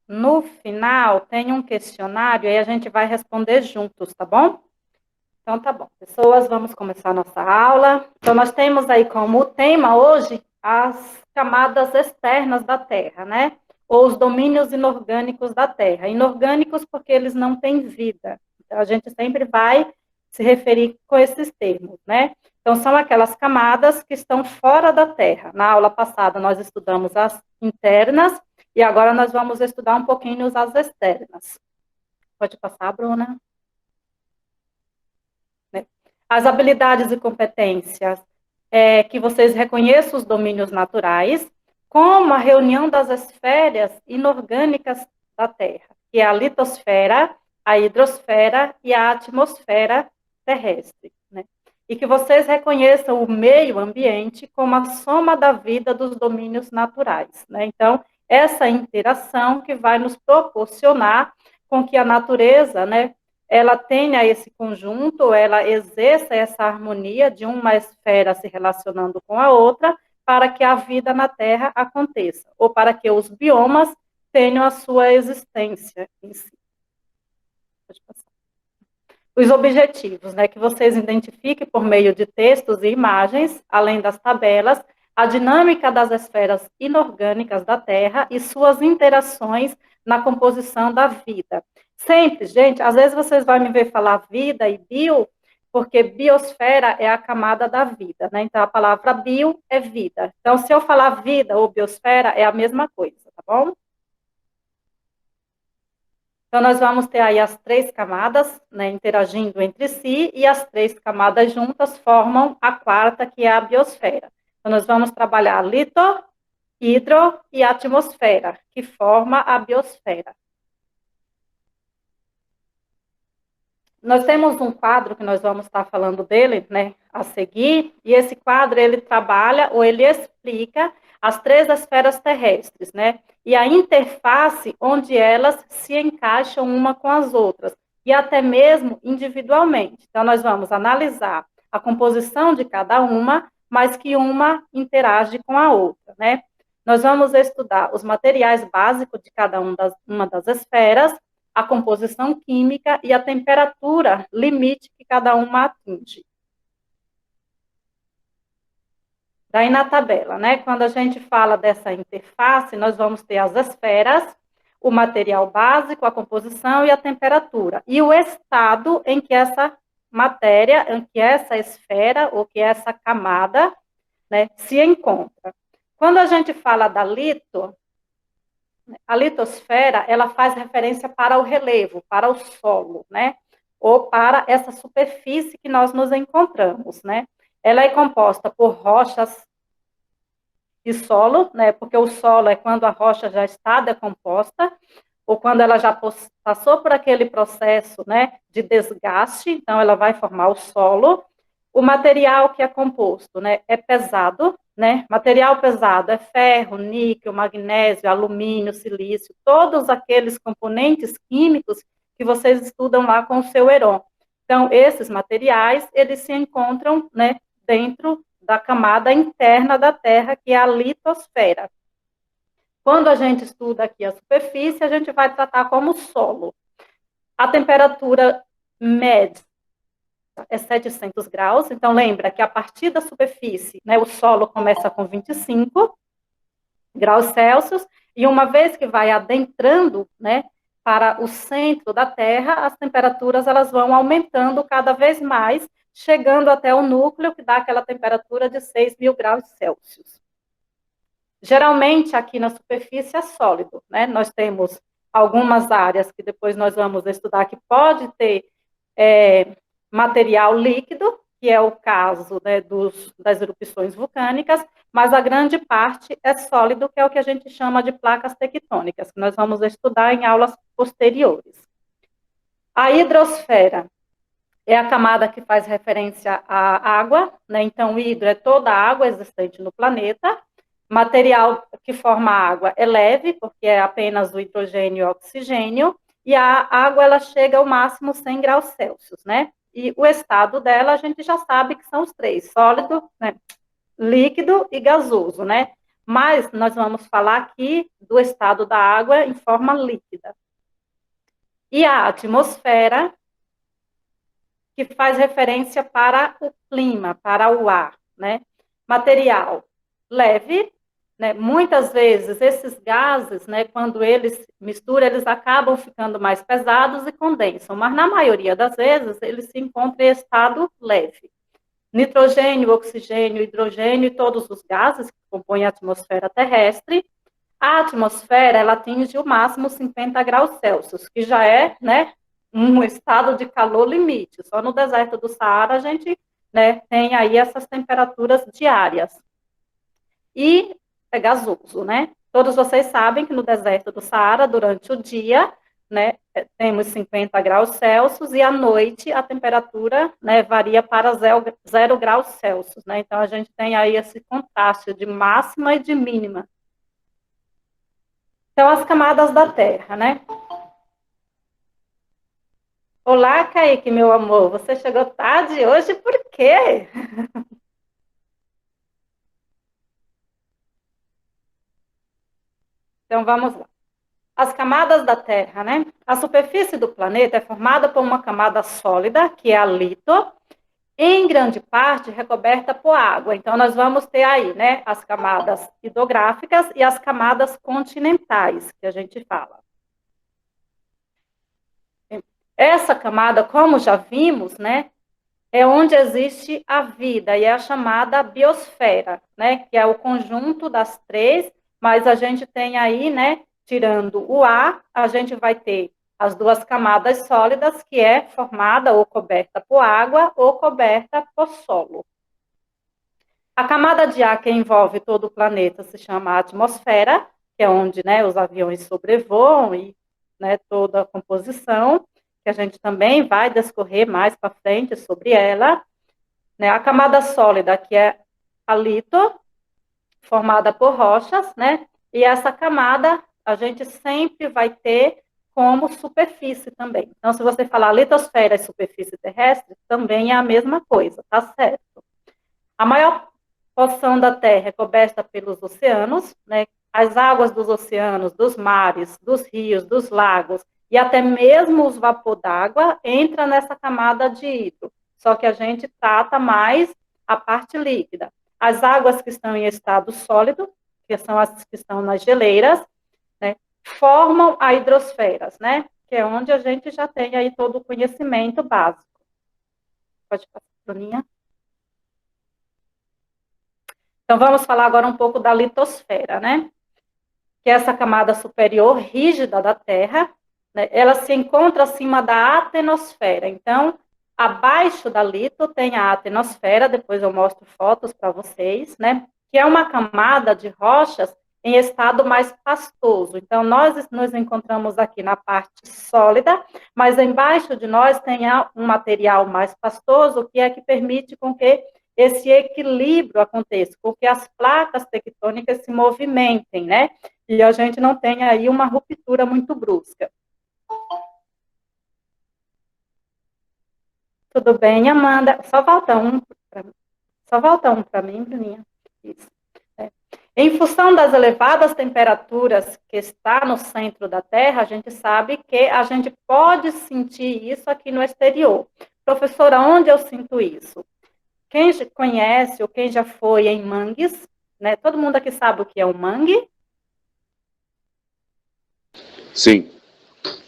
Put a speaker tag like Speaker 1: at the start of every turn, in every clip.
Speaker 1: no final tem um questionário e a gente vai responder juntos, tá bom? Então tá bom. Pessoas, vamos começar a nossa aula. Então nós temos aí como tema hoje as camadas externas da Terra, né? Ou os domínios inorgânicos da Terra. Inorgânicos porque eles não têm vida. Então a gente sempre vai se referir com esses termos, né? Então são aquelas camadas que estão fora da Terra. Na aula passada nós estudamos as internas e agora nós vamos estudar um pouquinho as externas. Pode passar, Bruna? As habilidades e competências que vocês reconheçam os domínios naturais, como a reunião das esferas inorgânicas da Terra, que é a litosfera, a hidrosfera e a atmosfera terrestre, né? E que vocês reconheçam o meio ambiente como a soma da vida dos domínios naturais, né? Então, essa interação que vai nos proporcionar com que a natureza, né, ela tenha esse conjunto, ela exerça essa harmonia de uma esfera se relacionando com a outra, para que a vida na Terra aconteça, ou para que os biomas tenham a sua existência em si. Pode passar. Os objetivos, né, que vocês identifiquem por meio de textos e imagens, além das tabelas, a dinâmica das esferas inorgânicas da Terra e suas interações na composição da vida. Sempre, gente, às vezes vocês vão me ver falar vida e bio, porque biosfera é a camada da vida, né? Então, a palavra bio é vida. Então, se eu falar vida ou biosfera, é a mesma coisa, tá bom? Então, nós vamos ter aí as três camadas, né, interagindo entre si, e as três camadas juntas formam a quarta, que é a biosfera. Então, nós vamos trabalhar lito, hidro e atmosfera, que forma a biosfera. Nós temos um quadro que nós vamos estar falando dele, né, a seguir, e esse quadro, ele trabalha, ou ele explica as três esferas terrestres, né, e a interface onde elas se encaixam uma com as outras, e até mesmo individualmente. Então, nós vamos analisar a composição de cada uma, mas que uma interage com a outra, né. Nós vamos estudar os materiais básicos de cada uma das esferas, a composição química e a temperatura limite que cada uma atinge. Daí na tabela, né, quando a gente fala dessa interface, nós vamos ter as esferas, o material básico, a composição e a temperatura, e o estado em que essa matéria, em que essa esfera, ou que essa camada, né, se encontra. Quando a gente fala da lito, a litosfera, ela faz referência para o relevo, para o solo, né? Ou para essa superfície que nós nos encontramos, né? Ela é composta por rochas e solo, né? Porque o solo é quando a rocha já está decomposta, ou quando ela já passou por aquele processo, né, de desgaste, então ela vai formar o solo. O material que é composto, né, é pesado, né? Material pesado é ferro, níquel, magnésio, alumínio, silício, todos aqueles componentes químicos que vocês estudam lá com o seu Heron. Então, esses materiais, eles se encontram, né, dentro da camada interna da Terra, que é a litosfera. Quando a gente estuda aqui a superfície, a gente vai tratar como solo. A temperatura média é 700 graus, então lembra que a partir da superfície, né, o solo começa com 25 graus Celsius, e uma vez que vai adentrando, né, para o centro da Terra, as temperaturas elas vão aumentando cada vez mais, chegando até o núcleo, que dá aquela temperatura de 6.000 graus Celsius. Geralmente, aqui na superfície é sólido, né? Nós temos algumas áreas que depois nós vamos estudar que pode ter material líquido, que é o caso, né, das erupções vulcânicas, mas a grande parte é sólido, que é o que a gente chama de placas tectônicas, que nós vamos estudar em aulas posteriores. A hidrosfera é a camada que faz referência à água, né? Então, hidro é toda a água existente no planeta. Material que forma a água é leve, porque é apenas o hidrogênio e o oxigênio, e a água ela chega ao máximo 100 graus Celsius, né? E o estado dela a gente já sabe que são os três, sólido, né, líquido e gasoso, né? Mas nós vamos falar aqui do estado da água em forma líquida. E a atmosfera, que faz referência para o clima, para o ar, né? Material leve, né? Muitas vezes esses gases, né, quando eles misturam, eles acabam ficando mais pesados e condensam, mas na maioria das vezes eles se encontram em estado leve. Nitrogênio, oxigênio, hidrogênio e todos os gases que compõem a atmosfera terrestre. A atmosfera, ela atinge o máximo 50 graus Celsius, que já é, né, um estado de calor limite. Só no deserto do Saara a gente, né, tem aí essas temperaturas diárias. E é gasoso, né? Todos vocês sabem que no deserto do Saara, durante o dia, né, temos 50 graus Celsius e à noite a temperatura, né, varia para 0 graus Celsius, né? Então a gente tem aí esse contraste de máxima e de mínima. Então, as camadas da Terra, né? Olá, Kaique, meu amor. Você chegou tarde hoje, por quê? Então, vamos lá. As camadas da Terra, né? A superfície do planeta é formada por uma camada sólida, que é a lito, em grande parte recoberta por água. Então, nós vamos ter aí, né, as camadas hidrográficas e as camadas continentais, que a gente fala. Essa camada, como já vimos, né, é onde existe a vida, e é a chamada biosfera, né, que é o conjunto das três, mas a gente tem aí, né, tirando o ar, a gente vai ter as duas camadas sólidas, que é formada ou coberta por água ou coberta por solo. A camada de ar que envolve todo o planeta se chama atmosfera, que é onde, né, os aviões sobrevoam e, né, toda a composição, que a gente também vai discorrer mais para frente sobre ela, né? A camada sólida, que é a lito, formada por rochas, né? E essa camada a gente sempre vai ter como superfície também. Então, se você falar litosfera e superfície terrestre, também é a mesma coisa, tá certo? A maior porção da Terra é coberta pelos oceanos, né? As águas dos oceanos, dos mares, dos rios, dos lagos e até mesmo os vapor d'água entra nessa camada de hidro. Só que a gente trata mais a parte líquida. As águas que estão em estado sólido, que são as que estão nas geleiras, né, formam a hidrosferas, né? Que é onde a gente já tem aí todo o conhecimento básico. Pode passar, Bruninha. Então, vamos falar agora um pouco da litosfera, né? Que é essa camada superior rígida da Terra, né? Ela se encontra acima da atenosfera. Então, abaixo da lito tem a atenosfera, depois eu mostro fotos para vocês, né? Que é uma camada de rochas em estado mais pastoso. Então, nós nos encontramos aqui na parte sólida, mas embaixo de nós tem um material mais pastoso, que é que permite com que esse equilíbrio aconteça, com que as placas tectônicas se movimentem, né? E a gente não tenha aí uma ruptura muito brusca. Tudo bem, Amanda? Só volta um para mim, Bruninha. Isso. Em função das elevadas temperaturas que está no centro da Terra, a gente sabe que a gente pode sentir isso aqui no exterior. Professora, onde eu sinto isso? Quem conhece ou quem já foi em mangues, né? Todo mundo aqui sabe o que é um mangue?
Speaker 2: Sim.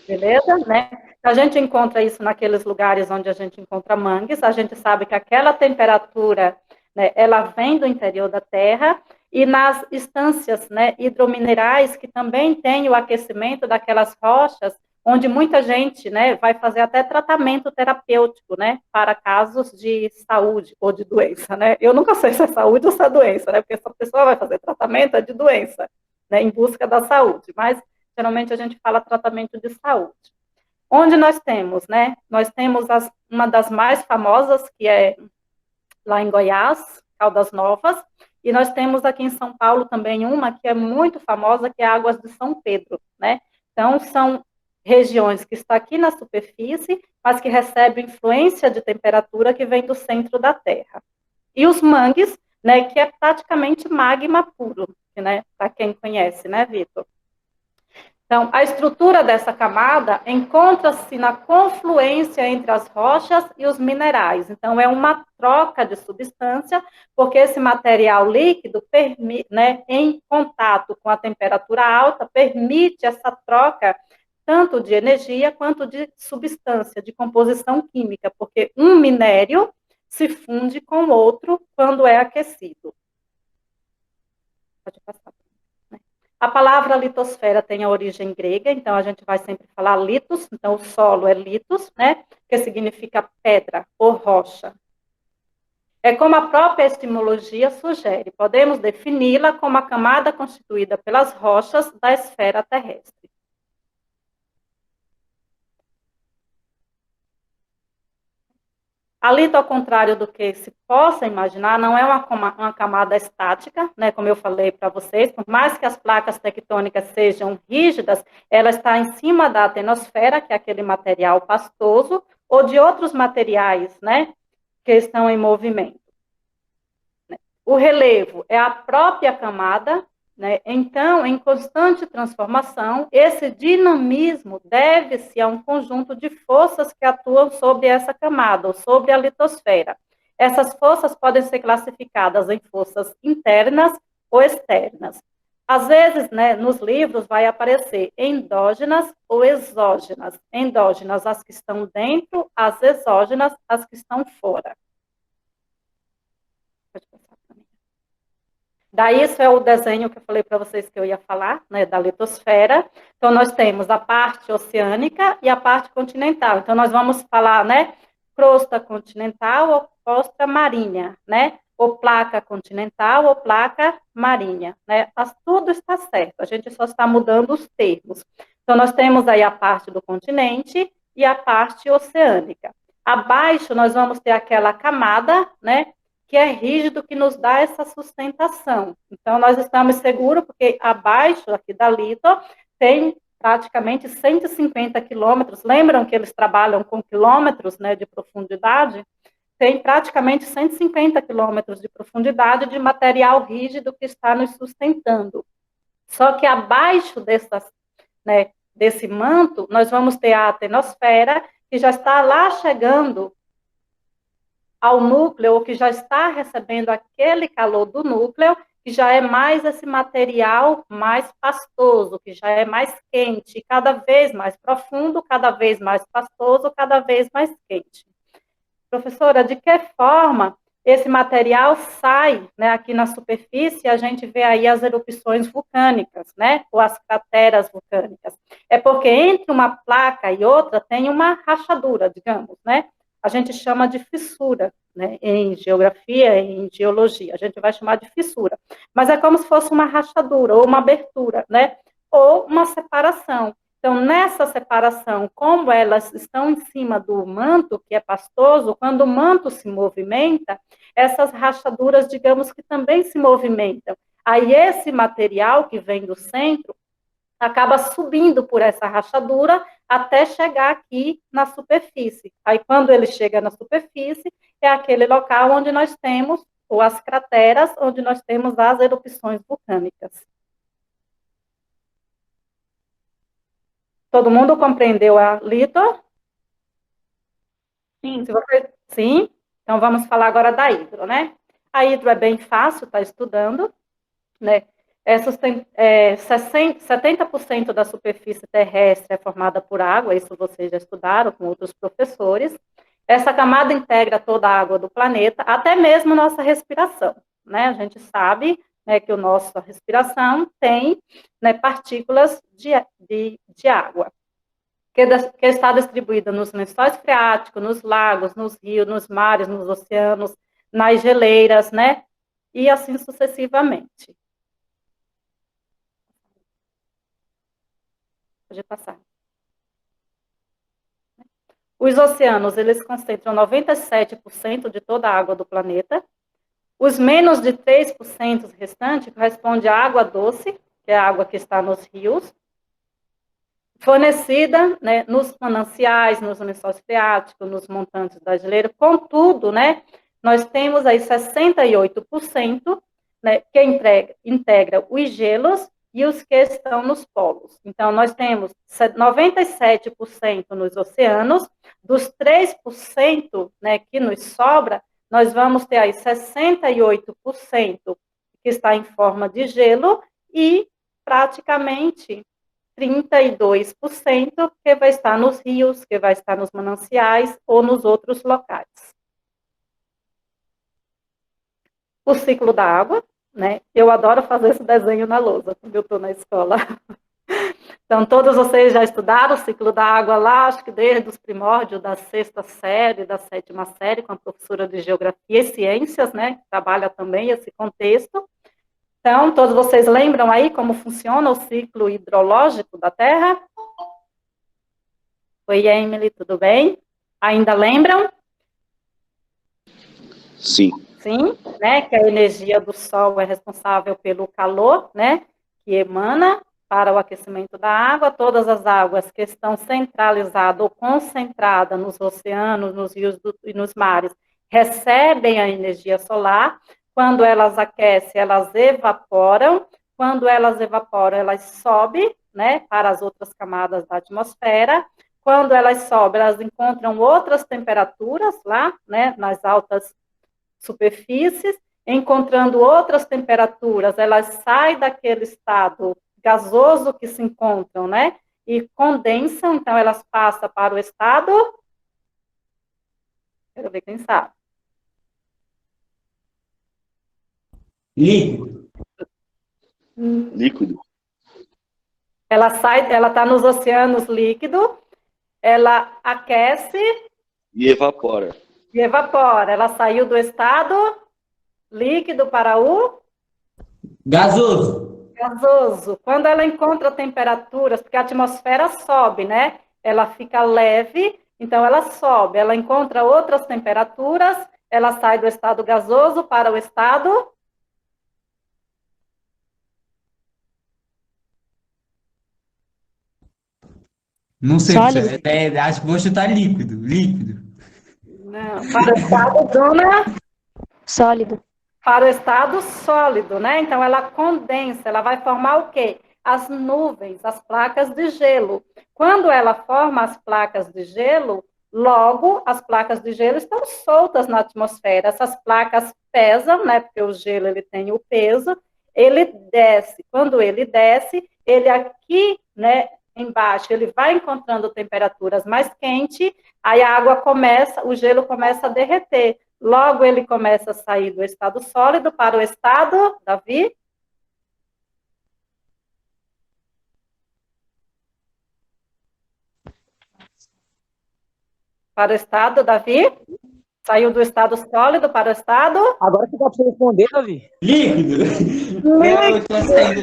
Speaker 1: Beleza, né? A gente encontra isso naqueles lugares onde a gente encontra mangues, a gente sabe que aquela temperatura, né, ela vem do interior da Terra, e nas instâncias, né, hidrominerais, que também tem o aquecimento daquelas rochas, onde muita gente, né, vai fazer até tratamento terapêutico, né, para casos de saúde ou de doença, né? Eu nunca sei se é saúde ou se é doença, né? Porque essa pessoa vai fazer tratamento é de doença, né, em busca da saúde, mas geralmente a gente fala tratamento de saúde. Onde nós temos, né? Nós temos uma das mais famosas, que é lá em Goiás, Caldas Novas, e nós temos aqui em São Paulo também uma que é muito famosa, que é Águas de São Pedro, né? Então, são regiões que estão aqui na superfície, mas que recebem influência de temperatura que vem do centro da Terra. E os mangues, né, que é praticamente magma puro. né? Para quem conhece, né, Vitor? Então, a estrutura dessa camada encontra-se na confluência entre as rochas e os minerais. Então, é uma troca de substância, porque esse material líquido, né, em contato com a temperatura alta, permite essa troca tanto de energia quanto de substância, de composição química, porque um minério se funde com outro quando é aquecido. Pode passar. A palavra litosfera tem a origem grega, então a gente vai sempre falar litos, então o solo é litos, né, que significa pedra ou rocha. É como a própria etimologia sugere, podemos defini-la como a camada constituída pelas rochas da esfera terrestre. A lito, ao contrário do que se possa imaginar, não é uma camada estática, né, como eu falei para vocês, por mais que as placas tectônicas sejam rígidas, ela está em cima da atenosfera, que é aquele material pastoso, ou de outros materiais, né, que estão em movimento. O relevo é a própria camada, né? Então, em constante transformação, esse dinamismo deve-se a um conjunto de forças que atuam sobre essa camada, ou sobre a litosfera. Essas forças podem ser classificadas em forças internas ou externas. Às vezes, né, nos livros vai aparecer endógenas ou exógenas. Endógenas, as que estão dentro, as exógenas, as que estão fora. Pode passar. Daí, isso é o desenho que eu falei para vocês que eu ia falar, né, da litosfera. Então, nós temos a parte oceânica e a parte continental. Então, nós vamos falar, né, crosta continental ou crosta marinha, né, ou placa continental ou placa marinha, né. Mas tudo está certo, a gente só está mudando os termos. Então, nós temos aí a parte do continente e a parte oceânica. Abaixo, nós vamos ter aquela camada, né, que é rígido, que nos dá essa sustentação. Então, nós estamos seguros, porque abaixo aqui da lito tem praticamente 150 quilômetros. Lembram que eles trabalham com quilômetros, né, de profundidade? Tem praticamente 150 quilômetros de profundidade de material rígido que está nos sustentando. Só que abaixo né, desse manto, nós vamos ter a atenosfera, que já está lá chegando ao núcleo, ou que já está recebendo aquele calor do núcleo, que já é mais esse material mais pastoso, que já é mais quente, cada vez mais profundo, cada vez mais pastoso, cada vez mais quente. Professora, de que forma esse material sai, né, aqui na superfície? A gente vê aí as erupções vulcânicas, né, ou as crateras vulcânicas. É porque entre uma placa e outra tem uma rachadura, digamos, né? A gente chama de fissura, né, em geografia, em geologia, a gente vai chamar de fissura. Mas é como se fosse uma rachadura, ou uma abertura, né, ou uma separação. Então, nessa separação, como elas estão em cima do manto, que é pastoso, quando o manto se movimenta, essas rachaduras, digamos que também se movimentam. Aí, esse material que vem do centro acaba subindo por essa rachadura até chegar aqui na superfície. Aí, quando ele chega na superfície, é aquele local onde nós temos, ou as crateras, onde nós temos as erupções vulcânicas. Todo mundo compreendeu a lito?
Speaker 2: Sim.
Speaker 1: Sim? Então, vamos falar agora da hidro, né? A hidro é bem fácil, está estudando, né? 70% da superfície terrestre é formada por água, isso vocês já estudaram com outros professores. Essa camada integra toda a água do planeta, até mesmo nossa respiração, né? A gente sabe, né, que a nossa respiração tem, né, partículas de água, que está distribuída nos lençóis freáticos, nos lagos, nos rios, nos mares, nos oceanos, nas geleiras, né? E assim sucessivamente. Pode passar. Os oceanos, eles concentram 97% de toda a água do planeta. Os menos de 3% restantes corresponde à água doce, que é a água que está nos rios, fornecida, né, nos mananciais, nos lençóis freáticos, nos montantes da geleira. Contudo, né, nós temos aí 68% né, que integra os gelos e os que estão nos polos. Então, nós temos 97% nos oceanos, dos 3%, né, que nos sobra, nós vamos ter aí 68% que está em forma de gelo e praticamente 32% que vai estar nos rios, que vai estar nos mananciais ou nos outros locais. O ciclo da água, né? Eu adoro fazer esse desenho na lousa quando eu estou na escola. Então, todos vocês já estudaram o ciclo da água lá, acho que desde os primórdios da 6ª série, da 7ª série, com a professora de Geografia e Ciências, né? Que trabalha também esse contexto. Então, todos vocês lembram aí como funciona o ciclo hidrológico da Terra? Oi, Emily, tudo bem? Ainda lembram?
Speaker 2: Sim.
Speaker 1: Sim, né? Que a energia do Sol é responsável pelo calor, né? Que emana para o aquecimento da água. Todas as águas que estão centralizadas ou concentradas nos oceanos, nos rios e nos mares recebem a energia solar. Quando elas aquecem, elas evaporam. Quando elas evaporam, elas sobem, né? Para as outras camadas da atmosfera. Quando elas sobem, elas encontram outras temperaturas lá, né? Nas altas superfícies, encontrando outras temperaturas, elas saem daquele estado gasoso que se encontram, né? E condensam, então elas passam para o estado. Quero ver quem sabe.
Speaker 3: Líquido.
Speaker 2: Líquido.
Speaker 1: Ela está nos oceanos líquidos, ela aquece
Speaker 2: E evapora.
Speaker 1: e evapora. Ela saiu do estado líquido para o
Speaker 3: Gasoso.
Speaker 1: gasoso. Quando ela encontra temperaturas, porque a atmosfera sobe, né? Ela fica leve, então ela sobe. Ela encontra outras temperaturas, ela sai do estado gasoso para o estado
Speaker 3: Não sei,
Speaker 4: Sólido?
Speaker 3: acho que vou chutar líquido. Líquido.
Speaker 1: não, para o estado duna,
Speaker 4: Sólido.
Speaker 1: para o estado sólido, né? Então ela condensa, ela vai formar o quê? As nuvens, as placas de gelo. Quando ela forma as placas de gelo, logo as placas de gelo estão soltas na atmosfera. Essas placas pesam, né? Porque o gelo ele tem o peso. Ele desce. Quando ele desce, ele aqui, né? Embaixo, ele vai encontrando temperaturas mais quentes. Aí a água começa, o gelo começa a derreter. Logo, ele começa a sair do estado sólido para o estado, Davi? Para o estado, Davi? Saiu do estado sólido para o estado?
Speaker 5: Agora que dá pra você responder, Davi.
Speaker 3: Líquido. Não, eu tinha saído.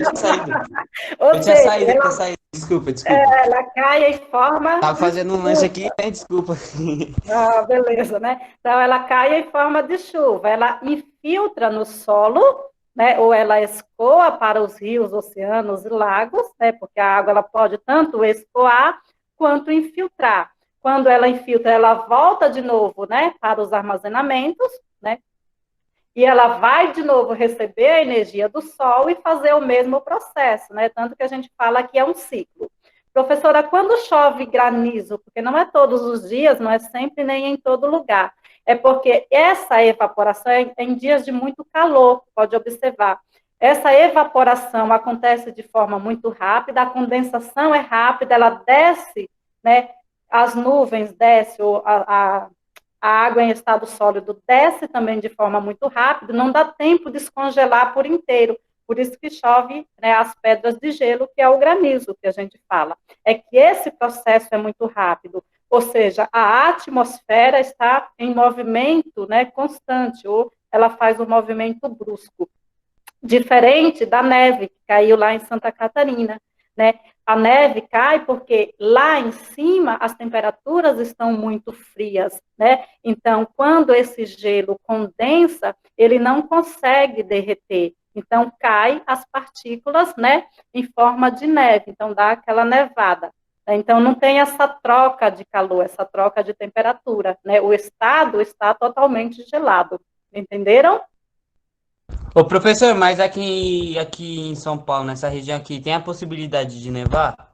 Speaker 1: Ou
Speaker 3: Eu tinha
Speaker 1: seja,
Speaker 3: saído. Desculpa.
Speaker 1: ela cai em forma...
Speaker 3: Tava fazendo um lanche aqui, desculpa.
Speaker 1: Ah, beleza, né? Então, ela cai em forma de chuva. Ela infiltra no solo, né? Ou ela escoa para os rios, oceanos e lagos, né? Porque a água ela pode tanto escoar quanto infiltrar. Quando ela infiltra, ela volta de novo, né? Para os armazenamentos, né? E ela vai de novo receber a energia do sol e fazer o mesmo processo, né? Tanto que a gente fala que é um ciclo. Professora, quando chove granizo, porque não é todos os dias, não é sempre nem em todo lugar, é porque essa evaporação é em dias de muito calor, pode observar. Essa evaporação acontece de forma muito rápida, a condensação é rápida, ela desce, né? As nuvens descem, a água em estado sólido desce também de forma muito rápida, não dá tempo de descongelar por inteiro. Por isso que chove, né, as pedras de gelo, que é o granizo que a gente fala. É que esse processo é muito rápido, ou seja, a atmosfera está em movimento, né, constante, ou ela faz um movimento brusco. Diferente da neve que caiu lá em Santa Catarina, né? A neve cai porque lá em cima as temperaturas estão muito frias, né? Então, quando esse gelo condensa, ele não consegue derreter. Então, cai as partículas, né, em forma de neve. Então, dá aquela nevada. Então, não tem essa troca de calor, essa troca de temperatura, né? O estado está totalmente gelado. Entenderam?
Speaker 3: Ô, professor, mas aqui em São Paulo, nessa região aqui, tem a possibilidade de nevar?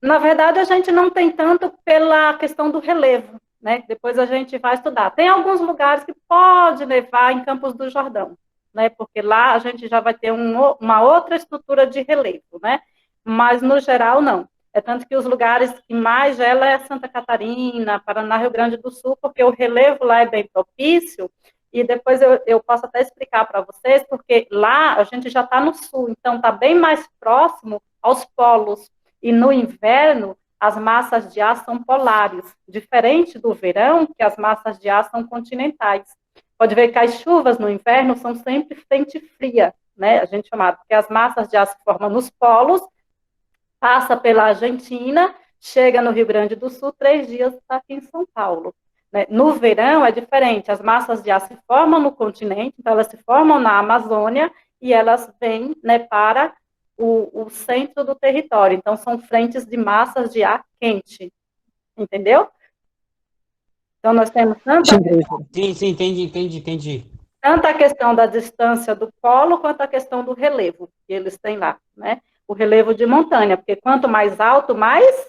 Speaker 1: Na verdade, a gente não tem tanto pela questão do relevo, né? Depois a gente vai estudar. Tem alguns lugares que pode nevar em Campos do Jordão, né? Porque lá a gente já vai ter uma outra estrutura de relevo, né? Mas no geral não. É tanto que os lugares que mais gela é Santa Catarina, Paraná, Rio Grande do Sul, porque o relevo lá é bem propício. E depois eu posso até explicar para vocês, porque lá a gente já está no sul, então está bem mais próximo aos polos. E no inverno, as massas de ar são polares, diferente do verão, que as massas de ar são continentais. Pode ver que as chuvas no inverno são sempre frente fria, né? A gente chama, porque as massas de ar se formam nos polos, passa pela Argentina, chega no Rio Grande do Sul, 3 dias está aqui em São Paulo. Né? No verão é diferente, as massas de ar se formam no continente, então elas se formam na Amazônia e elas vêm, né, para o centro do território. Então, são frentes de massas de ar quente, entendeu? Então, nós temos
Speaker 5: Sim, professor.
Speaker 3: Sim, entendi.
Speaker 1: tanto a questão da distância do polo, quanto a questão do relevo que eles têm lá, né? O relevo de montanha, porque quanto mais alto, mais...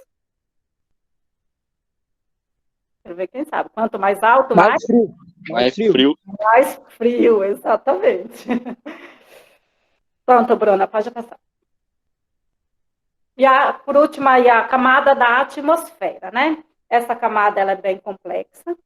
Speaker 1: Quero ver quem sabe. Quanto mais alto,
Speaker 5: Mais
Speaker 1: mais,
Speaker 5: frio.
Speaker 2: Mais frio.
Speaker 1: mais frio, exatamente. Pronto, Bruna, pode passar. E por último, aí, a camada da atmosfera, né? Essa camada ela é bem complexa.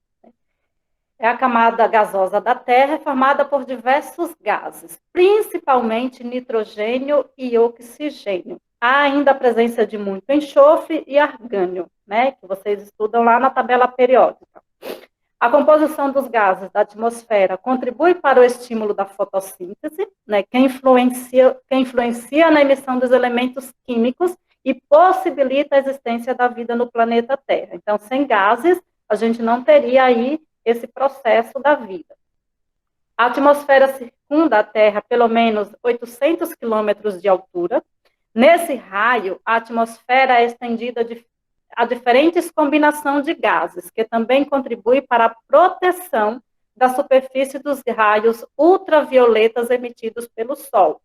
Speaker 1: É a camada gasosa da Terra, formada por diversos gases, principalmente nitrogênio e oxigênio. Há ainda a presença de muito enxofre e argânio, né? Que vocês estudam lá na tabela periódica. A composição dos gases da atmosfera contribui para o estímulo da fotossíntese, né, que influencia na emissão dos elementos químicos e possibilita a existência da vida no planeta Terra. Então, sem gases, a gente não teria aí esse processo da vida. A atmosfera circunda a Terra a pelo menos 800 quilômetros de altura. Nesse raio, a atmosfera é estendida a diferentes combinações de gases, que também contribui para a proteção da superfície dos raios ultravioletas emitidos pelo Sol.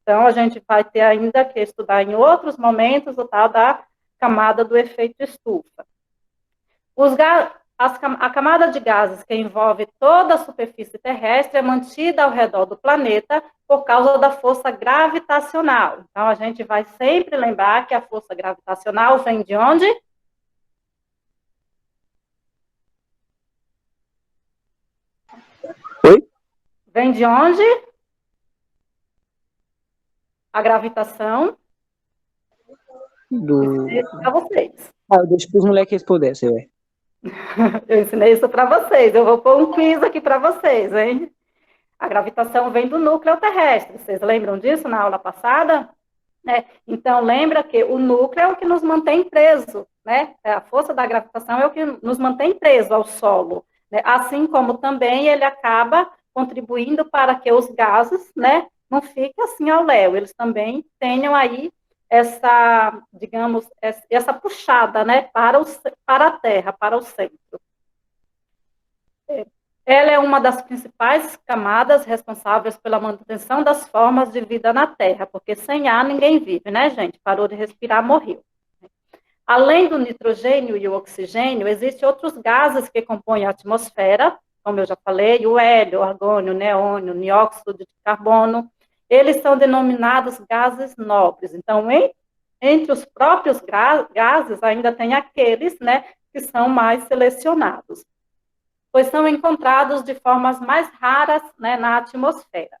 Speaker 1: Então, a gente vai ter ainda que estudar em outros momentos o tal da camada do efeito estufa. A camada de gases que envolve toda a superfície terrestre é mantida ao redor do planeta por causa da força gravitacional. Então, a gente vai sempre lembrar que a força gravitacional vem de onde?
Speaker 5: Oi?
Speaker 1: Vem de onde? A gravitação. Para vocês.
Speaker 5: Eu deixo para os moleques responder, velho.
Speaker 1: Eu ensinei isso para vocês. Eu vou pôr um quiz aqui para vocês, hein? A gravitação vem do núcleo terrestre. Vocês lembram disso na aula passada? Então, lembra que o núcleo é o que nos mantém preso, né? A força da gravitação é o que nos mantém preso ao solo. Né? Assim como também ele acaba contribuindo para que os gases, né, não fiquem assim ao léu. Eles também tenham aí essa, digamos, essa puxada, né, para a Terra, para o centro. Ela é uma das principais camadas responsáveis pela manutenção das formas de vida na Terra, porque sem ar ninguém vive, né, gente? Parou de respirar, morreu. Além do nitrogênio e o oxigênio, existem outros gases que compõem a atmosfera, como eu já falei, o hélio, o argônio, o neônio, o dióxido de carbono. Eles são denominados gases nobres. Então, entre os próprios gases, ainda tem aqueles, né, que são mais selecionados, pois são encontrados de formas mais raras, né, na atmosfera.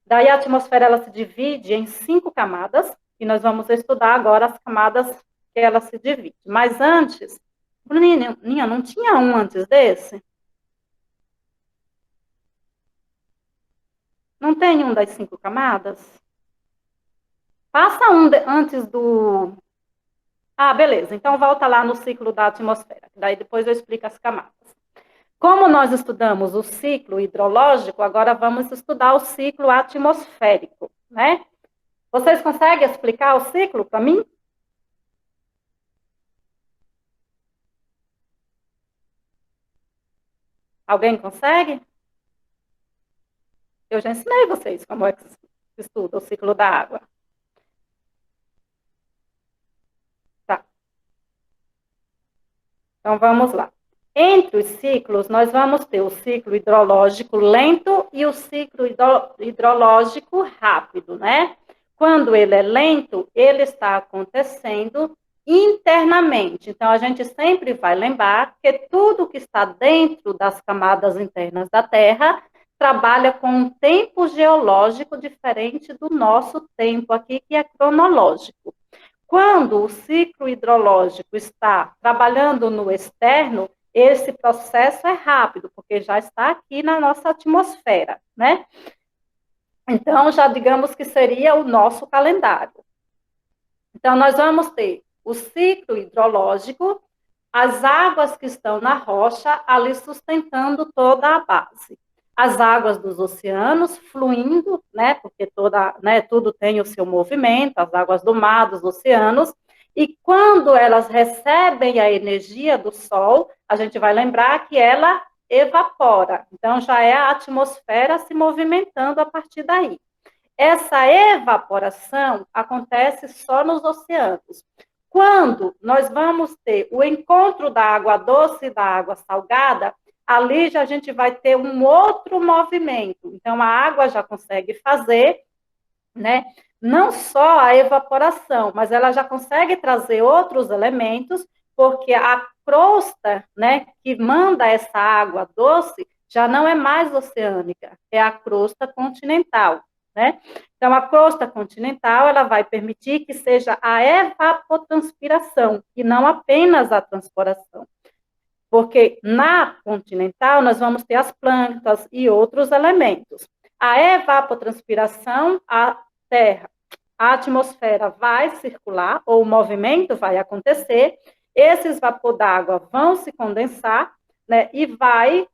Speaker 1: Daí a atmosfera ela se divide em 5 camadas, e nós vamos estudar agora as camadas que ela se divide. Mas antes, Bruninha, não tinha um antes desse? Não tem um das 5 camadas? Passa um antes do... Ah, beleza, então volta lá no ciclo da atmosfera, daí depois eu explico as camadas. Como nós estudamos o ciclo hidrológico, agora vamos estudar o ciclo atmosférico, né? Vocês conseguem explicar o ciclo para mim? Alguém consegue? Eu já ensinei vocês como é que se estuda o ciclo da água. Tá. Então, vamos lá. Entre os ciclos, nós vamos ter o ciclo hidrológico lento e o ciclo hidrológico rápido, né? Quando ele é lento, ele está acontecendo internamente. Então, a gente sempre vai lembrar que tudo que está dentro das camadas internas da Terra trabalha com um tempo geológico diferente do nosso tempo aqui, que é cronológico. Quando o ciclo hidrológico está trabalhando no externo, esse processo é rápido, porque já está aqui na nossa atmosfera, né? Então, já digamos que seria o nosso calendário. Então, nós vamos ter o ciclo hidrológico, as águas que estão na rocha ali sustentando toda a base. As águas dos oceanos fluindo, né, porque tudo tem o seu movimento, as águas do mar, dos oceanos, e quando elas recebem a energia do sol, a gente vai lembrar que ela evapora. Então, já é a atmosfera se movimentando a partir daí. Essa evaporação acontece só nos oceanos. Quando nós vamos ter o encontro da água doce e da água salgada, ali já a gente vai ter um outro movimento. Então, a água já consegue fazer, né, não só a evaporação, mas ela já consegue trazer outros elementos, porque a crosta, né, que manda essa água doce, já não é mais oceânica, é a crosta continental, né? Então, a crosta continental, ela vai permitir que seja a evapotranspiração, e não apenas a transpiração. Porque na continental, nós vamos ter as plantas e outros elementos. A evapotranspiração, a terra, a atmosfera vai circular, ou o movimento vai acontecer, esses vapor d'água vão se condensar, né, e vai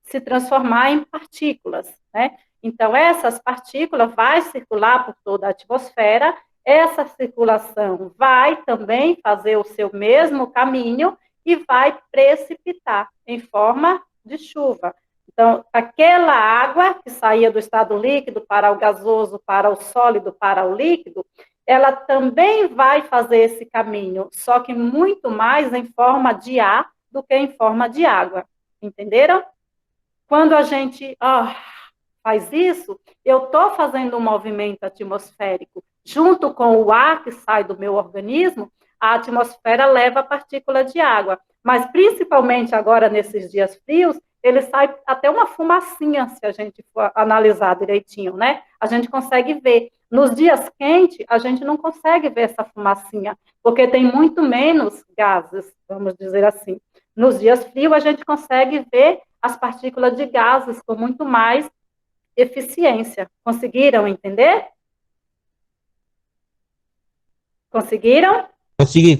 Speaker 1: se transformar em partículas, né? Então, essas partículas vai circular por toda a atmosfera, essa circulação vai também fazer o seu mesmo caminho e vai precipitar em forma de chuva. Então, aquela água que saía do estado líquido para o gasoso, para o sólido, para o líquido, ela também vai fazer esse caminho, só que muito mais em forma de ar do que em forma de água. Entenderam? Quando a gente faz isso, eu estou fazendo um movimento atmosférico. Junto com o ar que sai do meu organismo, a atmosfera leva a partícula de água. Mas, principalmente agora, nesses dias frios, ele sai até uma fumacinha, se a gente for analisar direitinho, né? A gente consegue ver. Nos dias quentes, a gente não consegue ver essa fumacinha, porque tem muito menos gases, vamos dizer assim. Nos dias frios, a gente consegue ver as partículas de gases com muito mais eficiência. Conseguiram entender? Conseguiram?
Speaker 3: Consegui.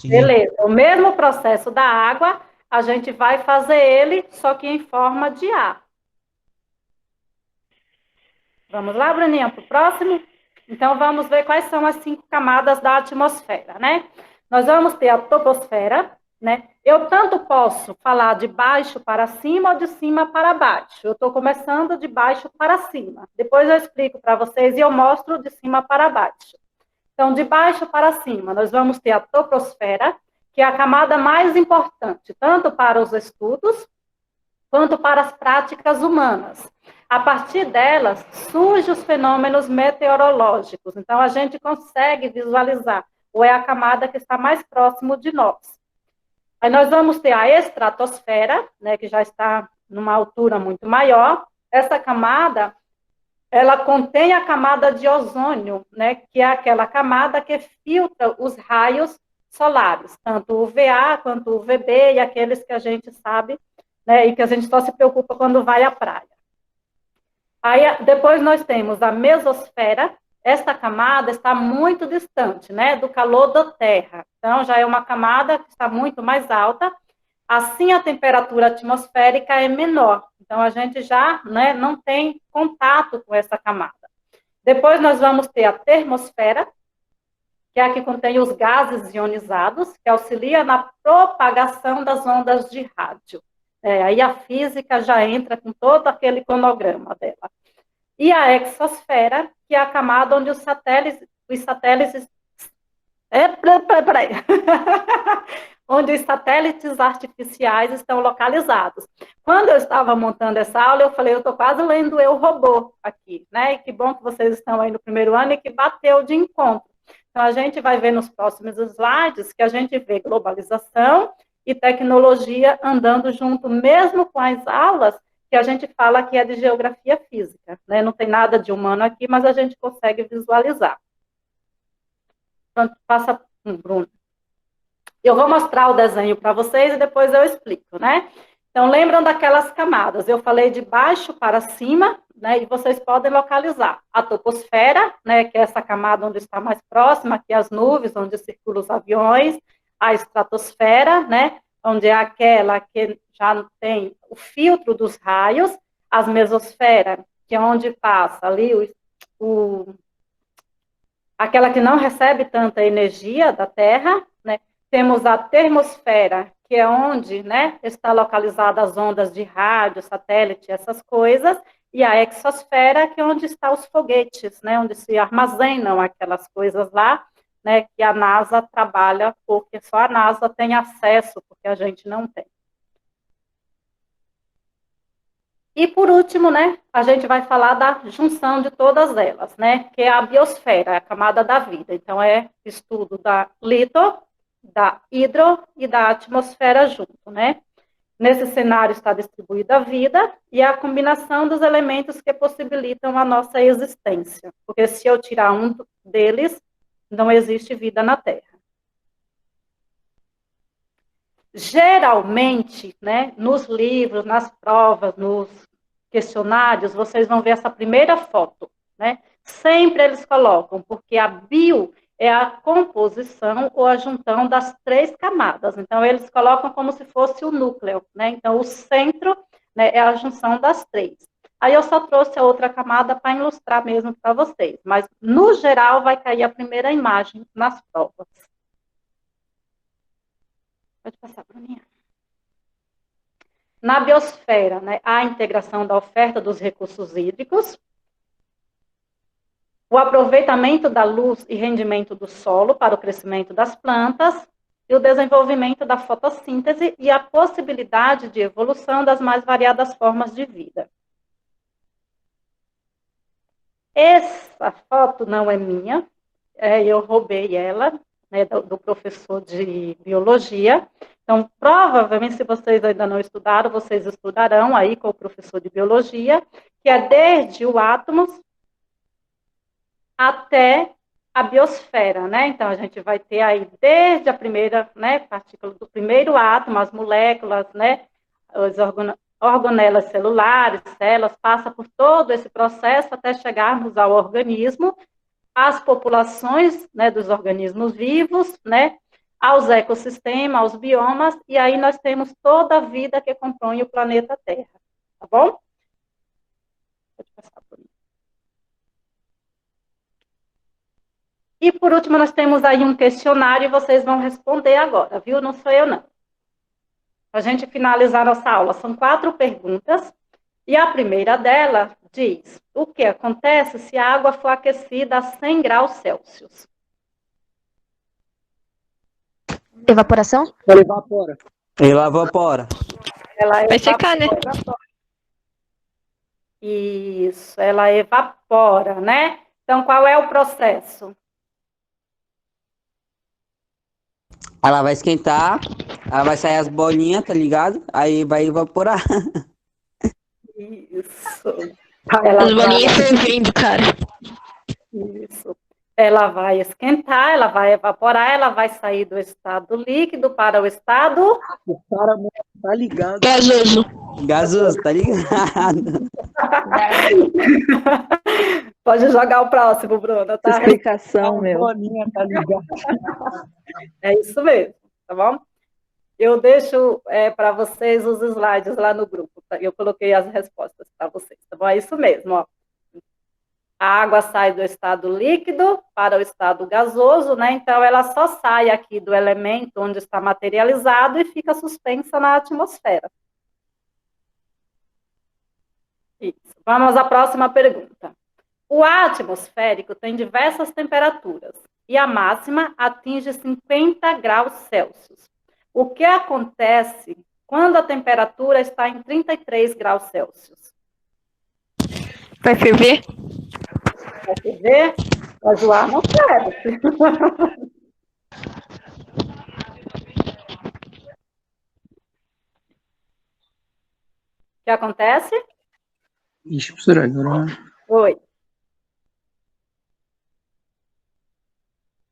Speaker 1: Beleza. O mesmo processo da água, a gente vai fazer ele, só que em forma de ar. Vamos lá, Bruninha, para o próximo? Então, vamos ver quais são as 5 camadas da atmosfera, né? Nós vamos ter a troposfera, né? Eu tanto posso falar de baixo para cima ou de cima para baixo. Eu estou começando de baixo para cima. Depois eu explico para vocês e eu mostro de cima para baixo. Então, de baixo para cima, nós vamos ter a troposfera, que é a camada mais importante, tanto para os estudos, quanto para as práticas humanas. A partir delas, surgem os fenômenos meteorológicos. Então, a gente consegue visualizar, ou é a camada que está mais próximo de nós. Aí nós vamos ter a estratosfera, né, que já está numa altura muito maior. Essa camada, ela contém a camada de ozônio, né, que é aquela camada que filtra os raios solares, tanto o UVA quanto o UVB e aqueles que a gente sabe, né, e que a gente só se preocupa quando vai à praia. Aí, depois nós temos a mesosfera. Esta camada está muito distante, né, do calor da Terra. Então, já é uma camada que está muito mais alta. Assim, a temperatura atmosférica é menor. Então, a gente já, né, não tem contato com essa camada. Depois, nós vamos ter a termosfera, que é a que contém os gases ionizados, que auxilia na propagação das ondas de rádio. Aí a física já entra com todo aquele cronograma dela. e a exosfera, que é a camada onde os satélites peraí. Onde os satélites artificiais estão localizados. Quando eu estava montando essa aula, eu falei, eu estou quase lendo Eu, Robô aqui, né? E que bom que vocês estão aí no primeiro ano e que bateu de encontro. Então, a gente vai ver nos próximos slides que a gente vê globalização e tecnologia andando junto, mesmo com as aulas que a gente fala que é de geografia física, né? Não tem nada de humano aqui, mas a gente consegue visualizar. Pronto, passa, Bruno. Eu vou mostrar o desenho para vocês e depois eu explico, né? Então, lembram daquelas camadas? Eu falei de baixo para cima, né? E vocês podem localizar a troposfera, né? Que é essa camada onde está mais próxima, que é as nuvens, onde circulam os aviões, a estratosfera, né? Onde é aquela que já tem o filtro dos raios, as mesosfera, que é onde passa ali aquela que não recebe tanta energia da Terra, né? Temos a termosfera, que é onde, né, está localizada as ondas de rádio, satélite, essas coisas, e a exosfera, que é onde estão os foguetes, né, onde se armazenam aquelas coisas lá, né, que a NASA trabalha, porque só a NASA tem acesso, porque a gente não tem. E, por último, né, a gente vai falar da junção de todas elas, né, que é a biosfera, a camada da vida. Então, é estudo da lito, da hidro e da atmosfera junto, né. Nesse cenário está distribuída a vida e a combinação dos elementos que possibilitam a nossa existência. Porque se eu tirar um deles, não existe vida na Terra. Geralmente, né, nos livros, nas provas, nos questionários, vocês vão ver essa primeira foto, né? Sempre eles colocam, porque a bio é a composição ou a junção das 3 camadas. Então, eles colocam como se fosse o núcleo, né? Então, o centro, né, é a junção das 3. Aí eu só trouxe a outra camada para ilustrar mesmo para vocês, mas, no geral, vai cair a primeira imagem nas provas. Pode passar, Bruninha. Na biosfera, né, há a integração da oferta dos recursos hídricos, o aproveitamento da luz e rendimento do solo para o crescimento das plantas, e o desenvolvimento da fotossíntese e a possibilidade de evolução das mais variadas formas de vida. Essa foto não é minha, eu roubei ela, né, do professor de biologia. Então, provavelmente, se vocês ainda não estudaram, vocês estudarão aí com o professor de biologia, que é desde o átomo até a biosfera, né? Então, a gente vai ter aí desde a primeira, né, partícula do primeiro átomo, as moléculas, né, os organelas celulares, células, passa por todo esse processo até chegarmos ao organismo, às populações, né, dos organismos vivos, né, aos ecossistemas, aos biomas, e aí nós temos toda a vida que compõe o planeta Terra, tá bom? Pode passar por mim. E, por último, nós temos aí um questionário e vocês vão responder agora, viu? Não sou eu, não. Para a gente finalizar nossa aula, são 4 perguntas, e a primeira dela diz: o que acontece se a água for aquecida a 100 graus Celsius?
Speaker 4: Evaporação?
Speaker 5: Ela evapora.
Speaker 3: Ela evapora.
Speaker 1: Ela
Speaker 4: Vai secar, né?
Speaker 1: Isso, ela evapora, né? Então, qual é o processo?
Speaker 3: Ela vai esquentar, ela vai sair as bolinhas, tá ligado? Aí vai evaporar.
Speaker 1: Isso.
Speaker 4: As bolinhas fervendo, cara.
Speaker 1: Isso. Ela vai esquentar, ela vai evaporar, ela vai sair do estado líquido para o estado...
Speaker 5: O cara não tá ligado.
Speaker 4: Gasoso.
Speaker 3: Gasoso, tá ligado?
Speaker 1: Pode jogar o próximo, Bruna, tá?
Speaker 6: Explicação, meu.
Speaker 5: Boninha, tá ligado.
Speaker 1: É isso mesmo, tá bom? Eu deixo para vocês os slides lá no grupo, tá? Eu coloquei as respostas para vocês, tá bom? É isso mesmo, ó. A água sai do estado líquido para o estado gasoso, né? Então, ela só sai aqui do elemento onde está materializado e fica suspensa na atmosfera. Isso. Vamos à próxima pergunta. O ar atmosférico tem diversas temperaturas e a máxima atinge 50 graus Celsius. O que acontece quando a temperatura está em 33 graus Celsius?
Speaker 4: Vai ferver?
Speaker 1: Vai ferver? Mas o ar não ferve. O que acontece?
Speaker 5: Ixi, professora, agora.
Speaker 1: Oi.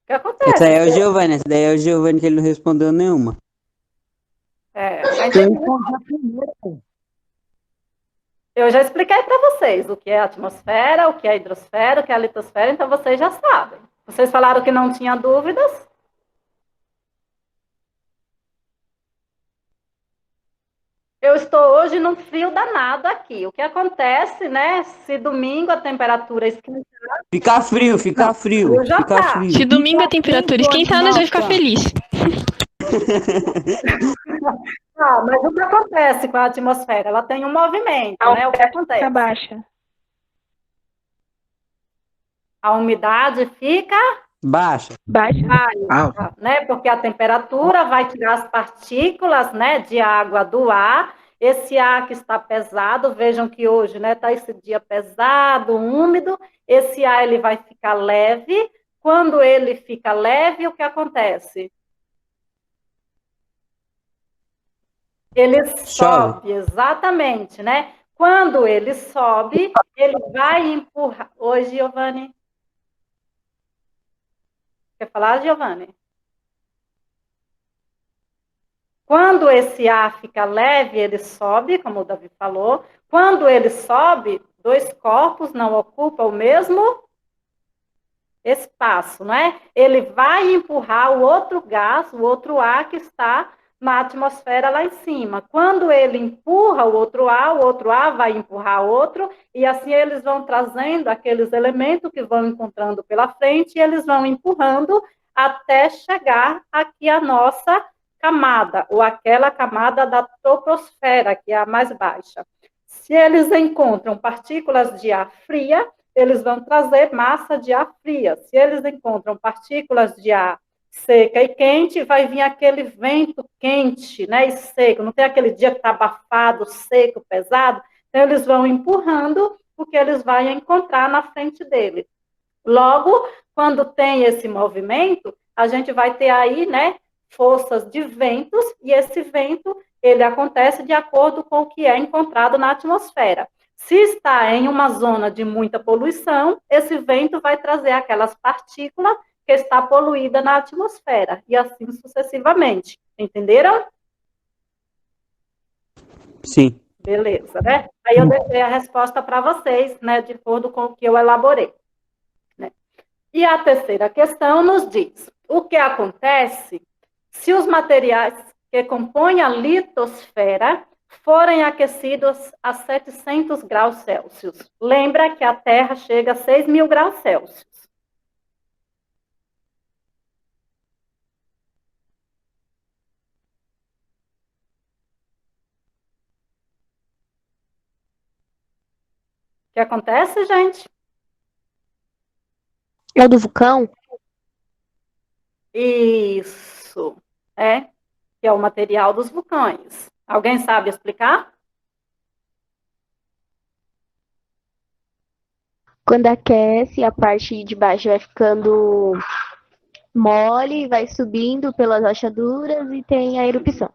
Speaker 1: O que acontece?
Speaker 3: Essa aí é o Giovanni, essa daí é o Giovanni que ele não respondeu nenhuma.
Speaker 1: Eu já expliquei para vocês o que é a atmosfera, o que é a hidrosfera, o que é a litosfera, então vocês já sabem. Vocês falaram que não tinha dúvidas? Eu estou hoje num frio danado aqui. O que acontece, né? Se domingo a temperatura esquentar...
Speaker 3: Fica frio, fica frio,
Speaker 1: eu já
Speaker 3: fica
Speaker 1: tá.
Speaker 3: frio.
Speaker 4: Se domingo a temperatura esquentar, nós vamos ficar felizes.
Speaker 1: Ah, mas o que acontece com a atmosfera? Ela tem um movimento, né? O que acontece?
Speaker 4: Fica baixa.
Speaker 1: A umidade fica
Speaker 3: Baixa.
Speaker 4: Baixa.
Speaker 1: baixa, né? Porque a temperatura vai tirar as partículas, né, de água do ar. Esse ar que está pesado, vejam que hoje, né, tá esse dia pesado, úmido. Esse ar ele vai ficar leve. Quando ele fica leve, o que acontece? Ele sobe, exatamente, né? Quando ele sobe, ele vai empurrar. Oi, Giovanni. Quer falar, Giovanni? Quando esse ar fica leve, ele sobe, como o Davi falou. Quando ele sobe, dois corpos não ocupam o mesmo espaço, não é? Ele vai empurrar o outro gás, o outro ar que está na atmosfera lá em cima. Quando ele empurra o outro ar vai empurrar outro, e assim eles vão trazendo aqueles elementos que vão encontrando pela frente, e eles vão empurrando até chegar aqui a nossa camada, ou aquela camada da troposfera, que é a mais baixa. Se eles encontram partículas de ar fria, eles vão trazer massa de ar fria. Se eles encontram partículas de ar seca e quente, vai vir aquele vento quente, né, e seco. Não tem aquele dia que está abafado, seco, pesado. Então, eles vão empurrando o que eles vão encontrar na frente dele. Logo, quando tem esse movimento, a gente vai ter aí, né, forças de ventos, e esse vento, ele acontece de acordo com o que é encontrado na atmosfera. Se está em uma zona de muita poluição, esse vento vai trazer aquelas partículas que está poluída na atmosfera, e assim sucessivamente. Entenderam?
Speaker 3: Sim.
Speaker 1: Beleza, né? Aí eu deixei a resposta para vocês, né, de acordo com o que eu elaborei. Né? E a terceira questão nos diz: o que acontece se os materiais que compõem a litosfera forem aquecidos a 700 graus Celsius? Lembra que a Terra chega a 6.000 graus Celsius. O que acontece, gente?
Speaker 4: É o do vulcão?
Speaker 1: Isso, que é o material dos vulcões. Alguém sabe explicar?
Speaker 4: Quando aquece, a parte de baixo vai ficando mole, vai subindo pelas rachaduras e tem a erupção.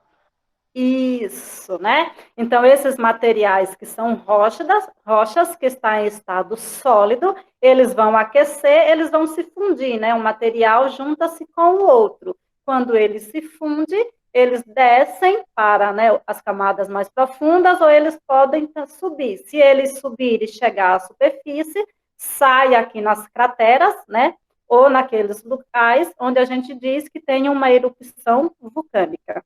Speaker 1: Isso, né? Então, esses materiais que são rochas que estão em estado sólido, eles vão aquecer, eles vão se fundir, né? Um material junta-se com o outro. Quando ele se funde, eles descem para, né, as camadas mais profundas, ou eles podem subir. Se eles subirem e chegar à superfície, sai aqui nas crateras, né? Ou naqueles locais onde a gente diz que tem uma erupção vulcânica.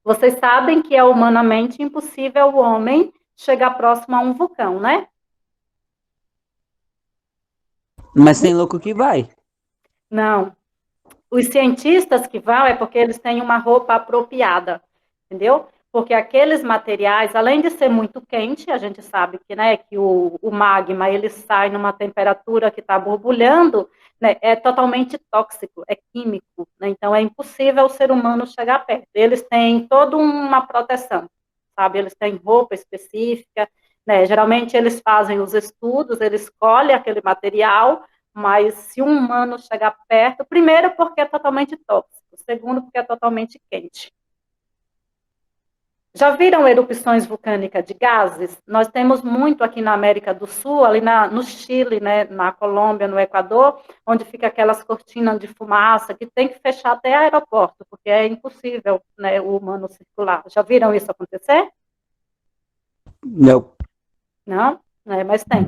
Speaker 1: Vocês sabem que é humanamente impossível o homem chegar próximo a um vulcão, né?
Speaker 3: Mas tem louco que vai.
Speaker 1: Não. Os cientistas que vão é porque eles têm uma roupa apropriada, entendeu? porque aqueles materiais, além de ser muito quente, a gente sabe que, né, que o magma, ele sai numa temperatura que está borbulhando, né, é totalmente tóxico, é químico, né, então é impossível o ser humano chegar perto. Eles têm toda uma proteção, sabe, eles têm roupa específica, né, geralmente eles fazem os estudos, eles escolhem aquele material, mas se um humano chegar perto, primeiro porque é totalmente tóxico, segundo porque é totalmente quente. Já viram erupções vulcânicas de gases? Nós temos muito aqui na América do Sul, ali no Chile, né, na Colômbia, no Equador, onde fica aquelas cortinas de fumaça que tem que fechar até aeroporto, porque é impossível, né, o humano circular. Já viram isso acontecer?
Speaker 3: Não.
Speaker 1: Não? É, mas tem.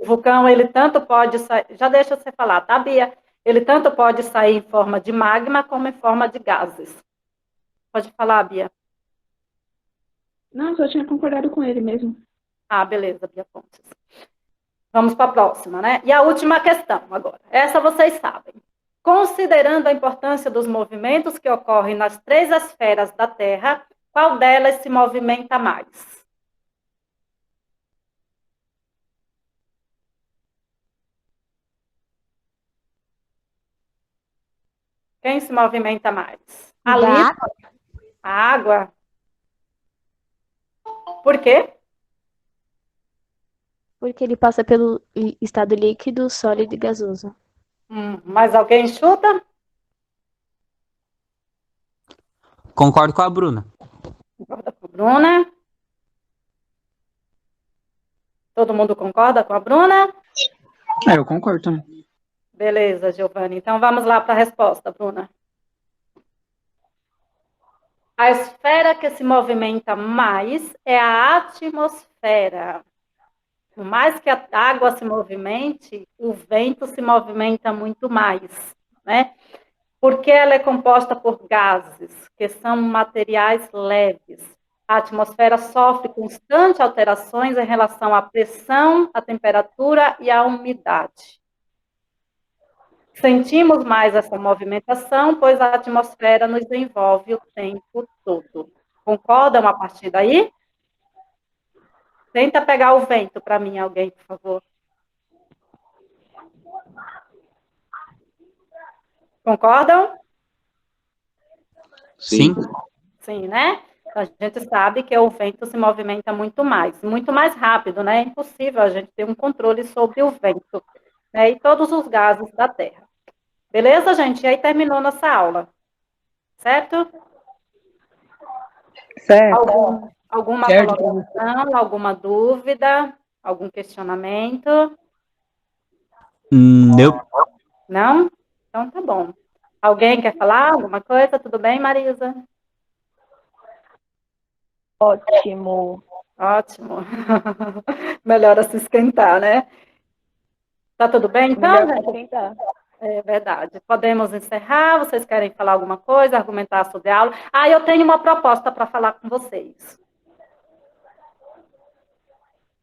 Speaker 1: O vulcão, ele tanto pode sair... Já deixa você falar, tá, Bia? Ele tanto pode sair em forma de magma como em forma de gases. Pode falar, Bia.
Speaker 6: Não, só tinha concordado com ele mesmo.
Speaker 1: Ah, beleza, Bia Pontes. Vamos para a próxima, né? E a última questão agora. Essa vocês sabem. Considerando a importância dos movimentos que ocorrem nas 3 esferas da Terra, qual delas se movimenta mais? Quem se movimenta mais? A
Speaker 4: água?
Speaker 1: A água? Por quê?
Speaker 4: Porque ele passa pelo estado líquido, sólido e gasoso.
Speaker 1: Mais alguém chuta?
Speaker 3: Concordo com a Bruna.
Speaker 1: Concorda com a Bruna? Todo mundo concorda com a Bruna?
Speaker 5: Eu concordo também.
Speaker 1: Beleza, Giovanni. Então vamos lá para a resposta, Bruna. A esfera que se movimenta mais é a atmosfera. Por mais que a água se movimente, o vento se movimenta muito mais, né? Porque ela é composta por gases, que são materiais leves. A atmosfera sofre constantes alterações em relação à pressão, à temperatura e à umidade. Sentimos mais essa movimentação, pois a atmosfera nos envolve o tempo todo. Concordam a partir daí? Tenta pegar o vento para mim, alguém, por favor. Concordam?
Speaker 2: Sim.
Speaker 1: Sim, né? A gente sabe que o vento se movimenta muito mais rápido, né? É impossível a gente ter um controle sobre o vento, né? E todos os gases da Terra. Beleza, gente? E aí terminou nossa aula. Certo?
Speaker 5: Certo.
Speaker 1: Alguma
Speaker 5: Certo.
Speaker 1: colocação, alguma dúvida, algum questionamento?
Speaker 3: Não.
Speaker 1: Não? Então tá bom. Alguém quer falar alguma coisa? Tudo bem, Marisa?
Speaker 6: Ótimo.
Speaker 1: Ótimo. Melhor se esquentar, né? Tá tudo bem, então,
Speaker 6: Melhor
Speaker 1: gente?
Speaker 6: tentar.
Speaker 1: É verdade. Podemos encerrar? Vocês querem falar alguma coisa, argumentar sobre a aula? Ah, eu tenho uma proposta para falar com vocês.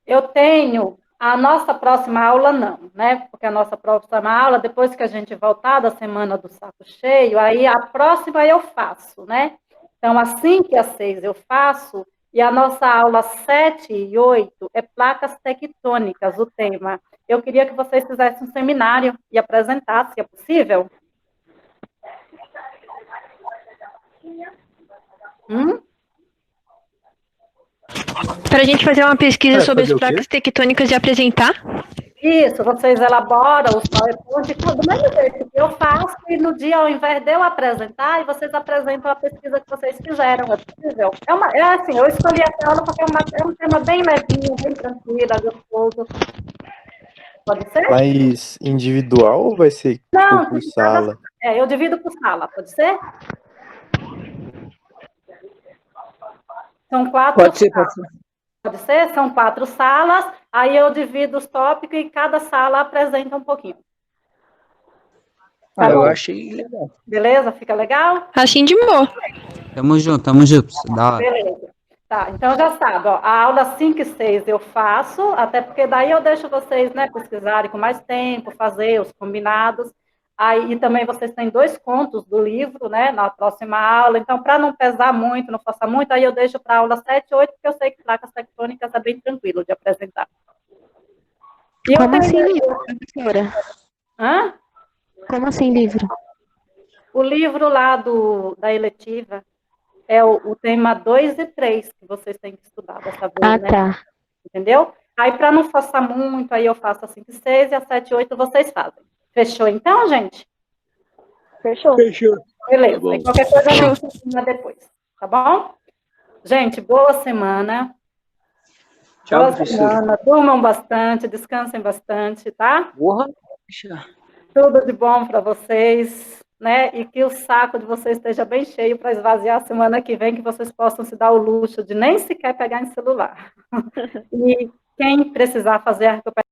Speaker 1: Eu tenho a nossa próxima aula, não, né? Porque a nossa próxima aula, depois que a gente voltar da semana do saco cheio, aí a próxima eu faço, né? Então, às 5 e às 6 eu faço, e a nossa aula 7 e 8 é placas tectônicas, o tema. Eu queria que vocês fizessem um seminário e apresentassem, é possível?
Speaker 7: Para a gente fazer uma pesquisa sobre as
Speaker 8: fazer o quê?
Speaker 7: placas tectônicas e apresentar?
Speaker 1: Isso, vocês elaboram os PowerPoint do mesmo jeito que eu faço, e no dia, ao invés de eu apresentar, vocês apresentam a pesquisa que vocês fizeram, é possível? É assim, eu escolhi essa aula porque é um tema bem levinho, bem tranquilo, gostoso. Pode ser?
Speaker 8: Mas individual ou vai ser
Speaker 1: Não,
Speaker 8: por sala?
Speaker 1: eu divido por sala, pode ser? São 4
Speaker 5: Pode ser,
Speaker 1: salas.
Speaker 5: pode ser.
Speaker 1: Pode ser? São 4 salas, aí eu divido os tópicos e cada sala apresenta um pouquinho. Tá
Speaker 5: Eu
Speaker 1: bom?
Speaker 5: achei legal.
Speaker 1: Beleza? Fica legal?
Speaker 7: Assim de boa.
Speaker 3: Tamo junto, tamo junto. Da hora.
Speaker 1: Beleza. Tá, então já sabe, ó, a aula 5 e 6 eu faço, até porque daí eu deixo vocês, né, pesquisarem com mais tempo, fazer os combinados. Aí e também vocês têm 2 contos do livro, né, na próxima aula. Então, para não pesar muito, não forçar muito, aí eu deixo para a aula 7 e 8, porque eu sei que placas tectônicas é bem tranquilo de apresentar. E eu
Speaker 4: Como
Speaker 1: tenho...
Speaker 4: assim livro, professora?
Speaker 1: Hã?
Speaker 4: Como assim livro?
Speaker 1: O livro lá da eletiva é o tema 2 e 3 que vocês têm que estudar dessa vez,
Speaker 4: Ah,
Speaker 1: né?
Speaker 4: tá.
Speaker 1: Entendeu? Aí, para não forçar muito, aí eu faço a 5 e 6 e a 7 e 8 vocês fazem. Fechou então, gente?
Speaker 6: Fechou.
Speaker 1: Beleza.
Speaker 2: Tá bom.
Speaker 1: Aí qualquer coisa a gente ensina depois. Tá bom? Gente, boa semana.
Speaker 5: Tchau,
Speaker 1: Boa
Speaker 5: professora.
Speaker 1: semana. Durmam bastante, descansem bastante, tá?
Speaker 5: Porra.
Speaker 1: Tudo de bom para vocês, né? E que o saco de vocês esteja bem cheio para esvaziar a semana que vem, que vocês possam se dar o luxo de nem sequer pegar em celular. E quem precisar fazer a recuperação